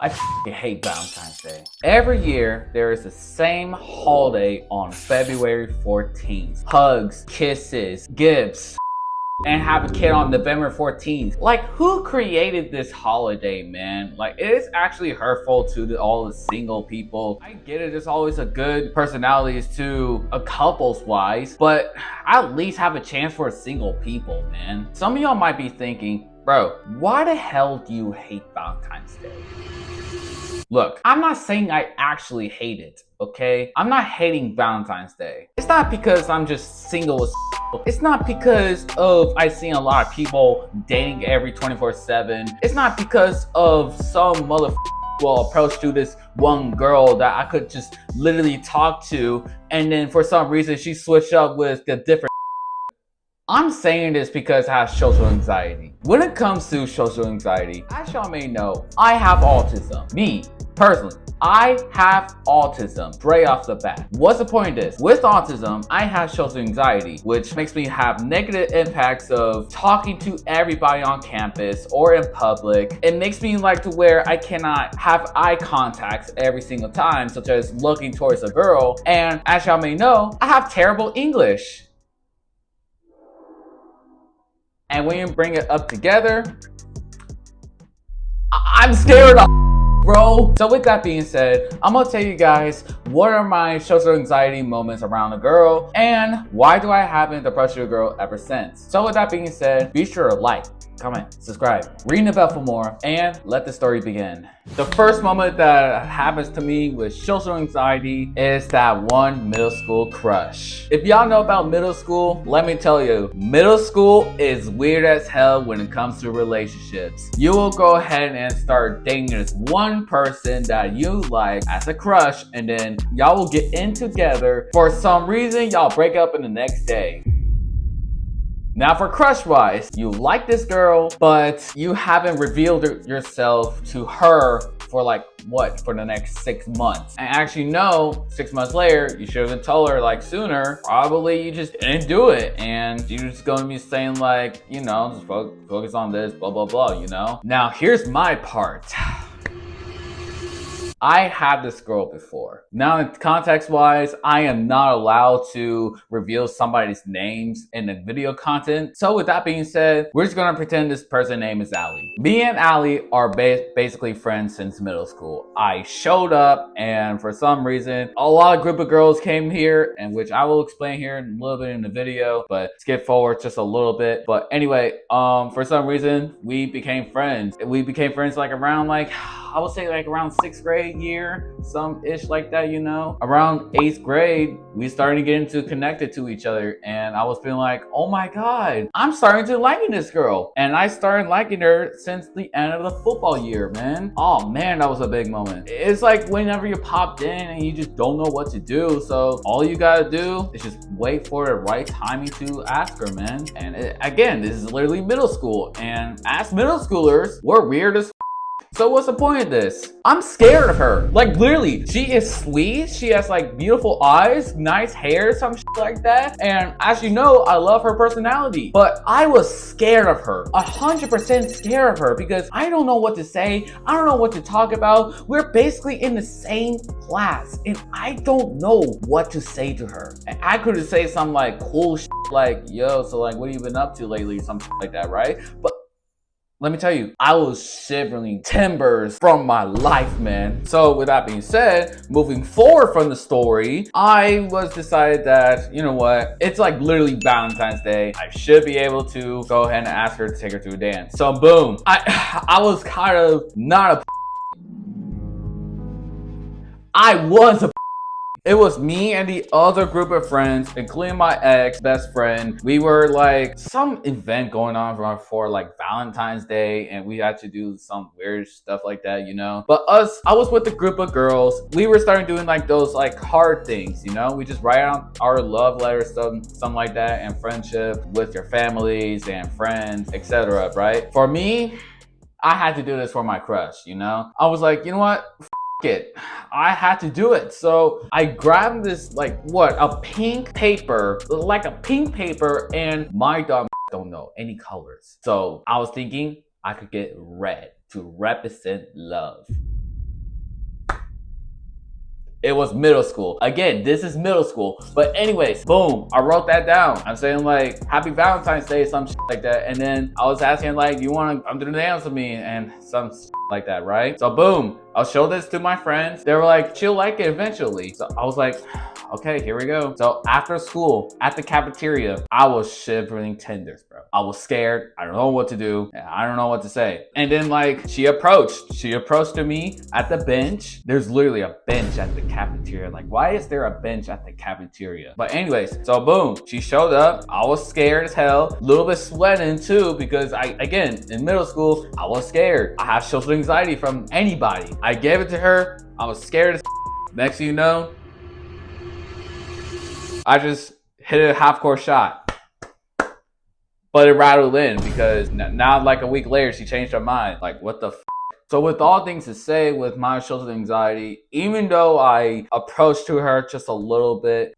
I hate Valentine's Day. Every year, there is the same holiday on February 14th. Hugs, kisses, gifts, and have a kid on November 14th. Like, who created this holiday, man? Like, it is actually hurtful to all the single people. I get it, there's always a good personalities to a couple's wise, but at least have a chance for single people, man. Some of y'all might be thinking, bro, why the hell do you hate Valentine's Day? Look, I'm not saying I actually hate it, okay? I'm not hating Valentine's Day. It's not because I'm just single as it's not because of I see a lot of people dating every 24/7. It's not because of some will approach to this one girl that I could just literally talk to, and then for some reason she switched up with the different. I'm saying this because I have social anxiety. When it comes to social anxiety, as y'all may know, I have autism. Me, personally, I have autism straight off the bat. What's the point of this? With autism, I have social anxiety, which makes me have negative impacts of talking to everybody on campus or in public. It makes me like to where I cannot have eye contacts every single time, such as looking towards a girl. And as y'all may know, I have terrible English. And when you bring it up together, I'm scared of bro. So with that being said, I'm gonna tell you guys what are my social anxiety moments around a girl and why do I haven't approached a girl ever since. So with that being said, be sure to like, comment, subscribe, ring the bell for more, and let the story begin. The first moment that happens to me with social anxiety is that one middle school crush. If y'all know about middle school, let me tell you, middle school is weird as hell when it comes to relationships. You will go ahead and start dating this one person that you like as a crush, and then y'all will get in together. For some reason, y'all break up in the next day. Now for crush wise, you like this girl, but you haven't revealed yourself to her for like what, for the next 6 months. And actually no, 6 months later, you should have told her like sooner. Probably you just didn't do it. And you're just gonna be saying like, you know, just focus on this, blah, blah, blah, you know? Now here's my part. I had this girl before. Now, in context-wise, I am not allowed to reveal somebody's names in the video content. So with that being said, we're just gonna pretend this person's name is Allie. Me and Allie are basically friends since middle school. I showed up, and for some reason, a lot of group of girls came here, and which I will explain here in a little bit in the video, but skip forward just a little bit. But anyway, for some reason, we became friends. We became friends like around like, I would say like around 6th grade year, some ish like that, you know. Around 8th grade, we started to get into connected to each other, and I was feeling like, oh my God, I'm starting to liking this girl. And I started liking her since the end of the football year, man. Oh man, that was a big moment. It's like whenever you popped in and you just don't know what to do. So all you gotta do is just wait for the right timing to ask her, man. And again, this is literally middle school. And as middle schoolers, we're weird as so what's the point of this? I'm scared of her. Like literally, she is sweet. She has like beautiful eyes, nice hair, some shit like that. And as you know, I love her personality. But I was scared of her. 100% scared of her because I don't know what to say. I don't know what to talk about. We're basically in the same class and I don't know what to say to her. And I could say something like cool shit like, yo, so like what have you been up to lately? Some shit like that, right? But let me tell you, I was shivering timbers from my life, man. So with that being said, moving forward from the story, I was decided that, you know what, it's like literally Valentine's Day. I should be able to go ahead and ask her to take her to a dance. So boom, I was kind of not a I was a It was me and the other group of friends, including my ex best friend. We were like some event going on for like Valentine's Day, and we had to do some weird stuff like that, you know. But I was with a group of girls. We were starting doing like those like card things, you know. We just write out our love letters, something like that, and friendship with your families and friends, etc. Right? For me, I had to do this for my crush, you know. I was like, you know what? It. I had to do it. So I grabbed this like a pink paper, and my dog don't know any colors. So I was thinking I could get red to represent love. It was middle school. Again, this is middle school. But anyways, boom, I wrote that down. I'm saying like, happy Valentine's Day, some shit like that. And then I was asking like, you want to come to the dance with me? And some shit like that, right? So boom, I'll show this to my friends. They were like, she'll like it eventually. So I was like, okay, here we go. So after school, at the cafeteria, I was shivering tenders, bro. I was scared. I don't know what to do. I don't know what to say. And then like, she approached to me at the bench. There's literally a bench at the cafeteria. Like, why is there a bench at the cafeteria? But anyways, so boom, she showed up. I was scared as hell, a little bit sweating too, because again, in middle school, I was scared. I have social anxiety from anybody. I gave it to her. I was scared as Next thing you know, I just hit a half-court shot. But it rattled in because now, like a week later, she changed her mind. Like, what the f? So with all things to say, with my social anxiety, even though I approached to her just a little bit,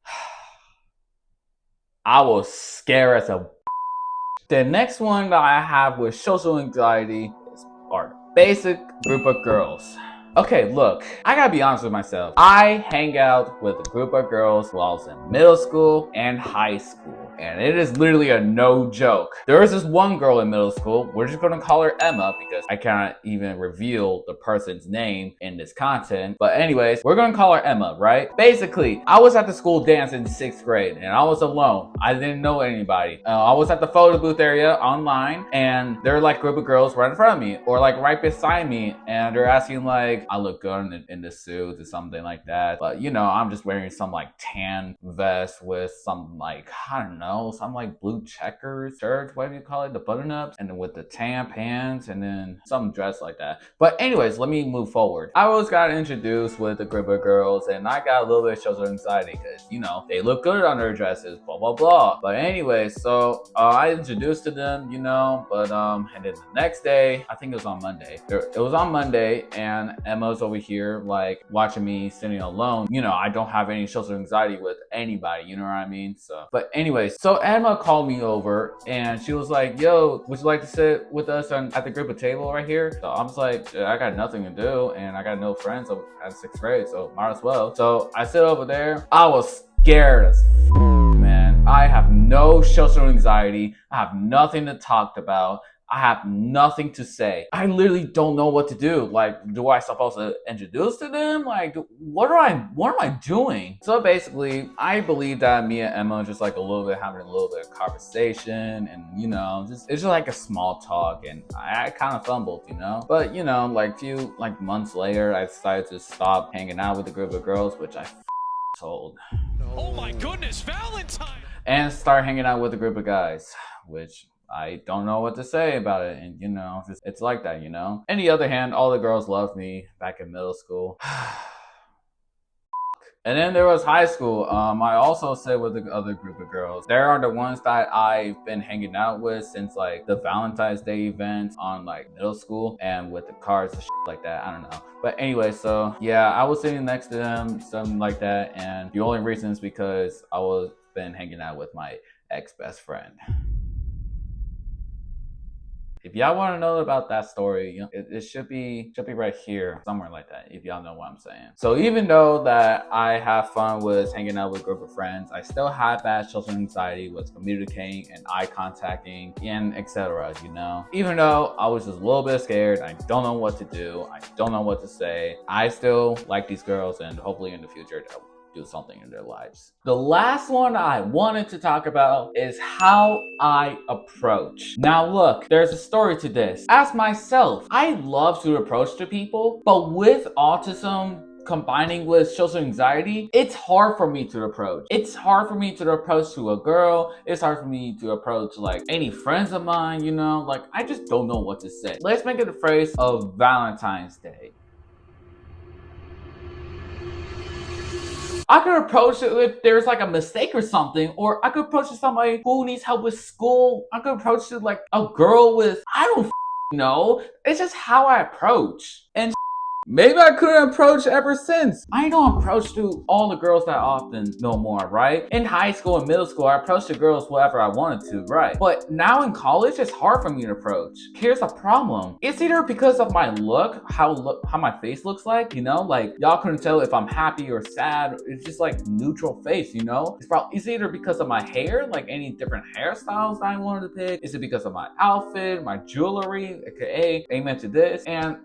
I was scared as a. The next one that I have with social anxiety is our basic group of girls. Okay, look, I gotta be honest with myself. I hang out with a group of girls while I was in middle school and high school. And it is literally a no joke. There was this one girl in middle school. We're just gonna call her Emma because I cannot even reveal the person's name in this content. But anyways, we're gonna call her Emma, right? Basically, I was at the school dance in 6th grade and I was alone. I didn't know anybody. I was at the photo booth area online and there were like a group of girls right in front of me or like right beside me. And they're asking like, I look good in the suit or something like that. But you know, I'm just wearing some like tan vest with some like, I don't know, some like blue checkers shirt, what do you call it? The button ups, and then with the tan pants and then some dress like that. But anyways, let me move forward. I always got introduced with a group of girls and I got a little bit of social anxiety because, you know, they look good on their dresses, blah, blah, blah. But anyways, so I introduced to them, you know, but and then the next day, I think it was on Monday. It was on Monday and Emma's over here like watching me sitting alone. You know, I don't have any social anxiety with anybody, you know what I mean? So, but anyways, so Emma called me over and she was like, yo, would you like to sit with us at the group of table right here? So I was like, I got nothing to do and I got no friends at 6th grade, so might as well. So I sit over there. I was scared as man. I have no social anxiety. I have nothing to talk about. I have nothing to say. I literally don't know what to do. Like, do I supposed to introduce to them? Like, what am I doing? So basically, I believe that me and Emma just like having a little bit of conversation and, you know, it's just like a small talk and I kind of fumbled, you know? But, you know, like few months later, I decided to stop hanging out with a group of girls, which I told. Oh my goodness, Valentine! And start hanging out with a group of guys, which I don't know what to say about it. And, you know, it's like that, you know? On the other hand, all the girls loved me back in middle school. And then there was high school. I also sit with the other group of girls. They are the ones that I've been hanging out with since like the Valentine's Day events on like middle school and with the cards and shit like that. I don't know. But anyway, so yeah, I was sitting next to them, something like that. And the only reason is because I was been hanging out with my ex-best friend. If y'all want to know about that story, you know, it should be right here, somewhere like that, if y'all know what I'm saying. So even though that I have fun with hanging out with a group of friends, I still have bad social anxiety with communicating and eye contacting and etc. You know, even though I was just a little bit scared, I don't know what to do, I don't know what to say, I still like these girls and hopefully in the future they'll do something in their lives. The last one I wanted to talk about is how I approach. Now look, there's a story to this. As myself, I love to approach to people, but with autism combining with social anxiety, it's hard for me to approach. It's hard for me to approach to a girl. It's hard for me to approach like any friends of mine, you know, like I just don't know what to say. Let's make it a phrase of Valentine's Day. I could approach it if there's like a mistake or something, or I could approach somebody who needs help with school. I could approach it like a girl with, I don't know. It's just how I approach. And Maybe I couldn't approach ever since. I don't approach to all the girls that often no more, right? In high school and middle school, I approached the girls whoever I wanted to, right? But now in college, it's hard for me to approach. Here's a problem. It's either because of my look, how my face looks like, you know? Like, y'all couldn't tell if I'm happy or sad. It's just like neutral face, you know? It's either because of my hair, like any different hairstyles that I wanted to pick. Is it because of my outfit, my jewelry, aka amen to this? And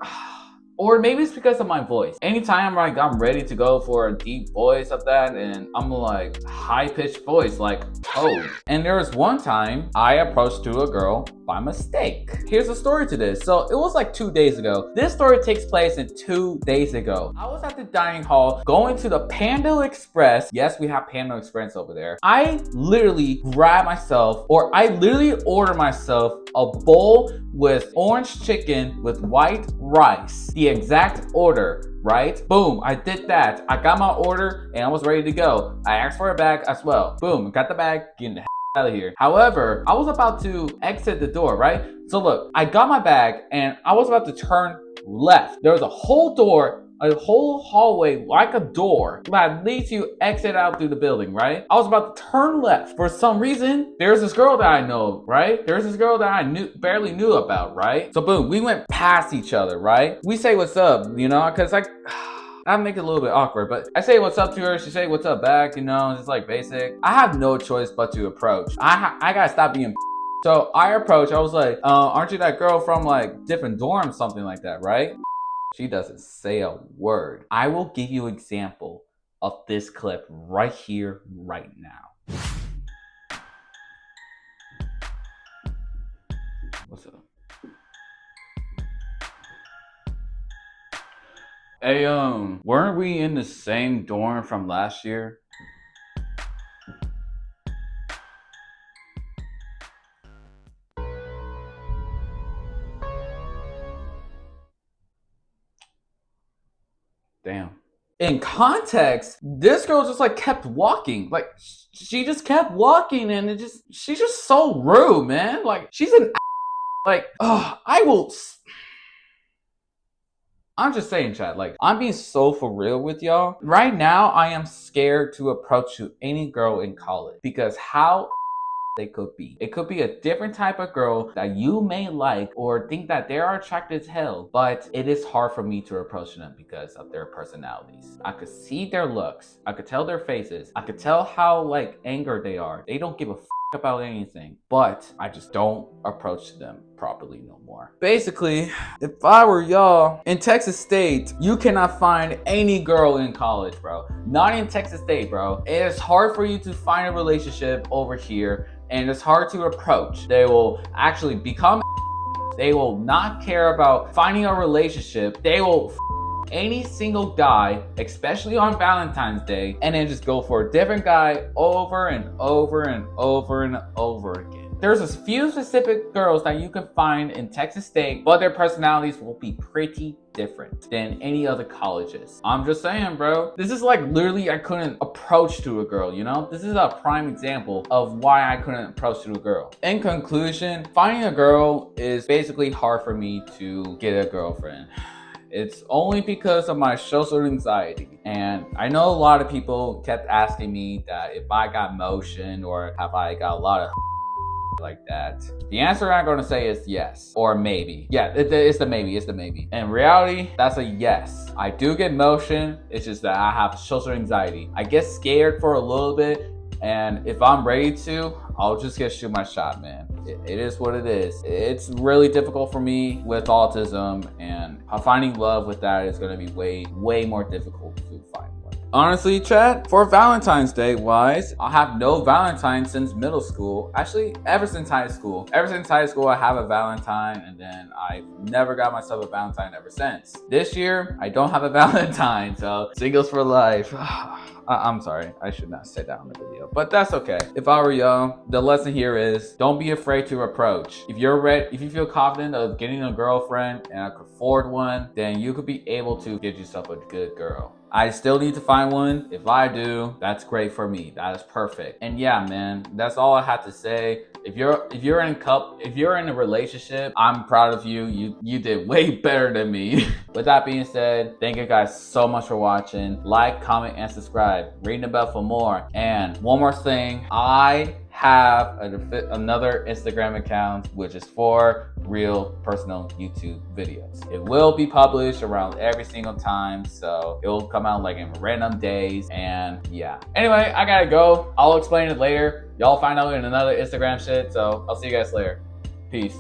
or maybe it's because of my voice. Anytime like I'm ready to go for a deep voice of that, and I'm like high-pitched voice like Toad. And there was one time I approached to a girl by mistake. Here's the story to this. So it was like 2 days ago. This story takes place in 2 days ago. I was at the dining hall going to the Panda Express. Yes, we have Panda Express over there. I literally ordered myself a bowl with orange chicken with white rice. The exact order, right? Boom, I did that. I got my order and I was ready to go. I asked for a bag as well. Boom, got the bag, getting the out of here. However, I was about to exit the door, right? So look, I got my bag and I was about to turn left. There was a whole door, a whole hallway like a door that leads you exit out through the building, right? I was about to turn left. For some reason, there's this girl that I know, right? There's this girl that I barely knew about, right? So boom, we went past each other, right? We say what's up, you know, because like I make it a little bit awkward, but I say what's up to her. She say what's up back, you know, it's like basic. I have no choice but to approach. I gotta stop being so I approach. I was like, aren't you that girl from like different dorms, something like that, right? She doesn't say a word. I will give you an example of this clip right here, right now. What's up? Hey, weren't we in the same dorm from last year? Damn. In context, this girl just like kept walking. Like she just kept walking and she's just so rude, man. Like she's an like, I'm just saying, chat, like, I'm being so for real with y'all. Right now, I am scared to approach to any girl in college because how they could be. It could be a different type of girl that you may like or think that they are attractive as hell, but it is hard for me to approach them because of their personalities. I could see their looks. I could tell their faces. I could tell how like angered they are. They don't give a about anything, but I just don't approach them properly no more. Basically, if I were y'all, in Texas State, you cannot find any girl in college, bro. Not in Texas State, bro. It is hard for you to find a relationship over here, and it's hard to approach. They will actually become they will not care about finding a relationship. They will any single guy, especially on Valentine's Day, and then just go for a different guy over and over and over and over again. There's a few specific girls that you can find in Texas State, but their personalities will be pretty different than any other colleges. I'm just saying, bro. This is like literally I couldn't approach to a girl, you know? This is a prime example of why I couldn't approach to a girl. In conclusion, finding a girl is basically hard for me to get a girlfriend. It's only because of my social anxiety. And I know a lot of people kept asking me that if I got motion or have I got a lot of like that. The answer I'm gonna say is yes or maybe. Yeah, it's the maybe. In reality, that's a yes. I do get motion. It's just that I have social anxiety. I get scared for a little bit, and if I'm ready to, I'll just shoot my shot, man. It is what it is. It's really difficult for me with autism, and finding love with that is going to be way more difficult to find one. Honestly, chat, for Valentine's Day wise, I have no Valentine since middle school. Actually, ever since high school. Ever since high school, I have a Valentine, and then I've never got myself a Valentine ever since. This year, I don't have a Valentine, so singles for life. I'm sorry, I should not say that on the video, but that's okay. If I were y'all, the lesson here is don't be afraid to approach. If you feel confident of getting a girlfriend and I could afford one, then you could be able to get yourself a good girl. I still need to find one. If I do, that's great for me. That is perfect. And yeah, man, that's all I have to say. If you're in a relationship, I'm proud of you. You did way better than me. With that being said, thank you guys so much for watching. Like, comment, and subscribe. Ring the bell for more. And one more thing, I have another Instagram account which is for real personal YouTube videos. It will be published around every single time, so it will come out like in random days. And yeah, anyway, I gotta go. I'll explain it later. Y'all find out in another Instagram shit, so I'll see you guys later. Peace.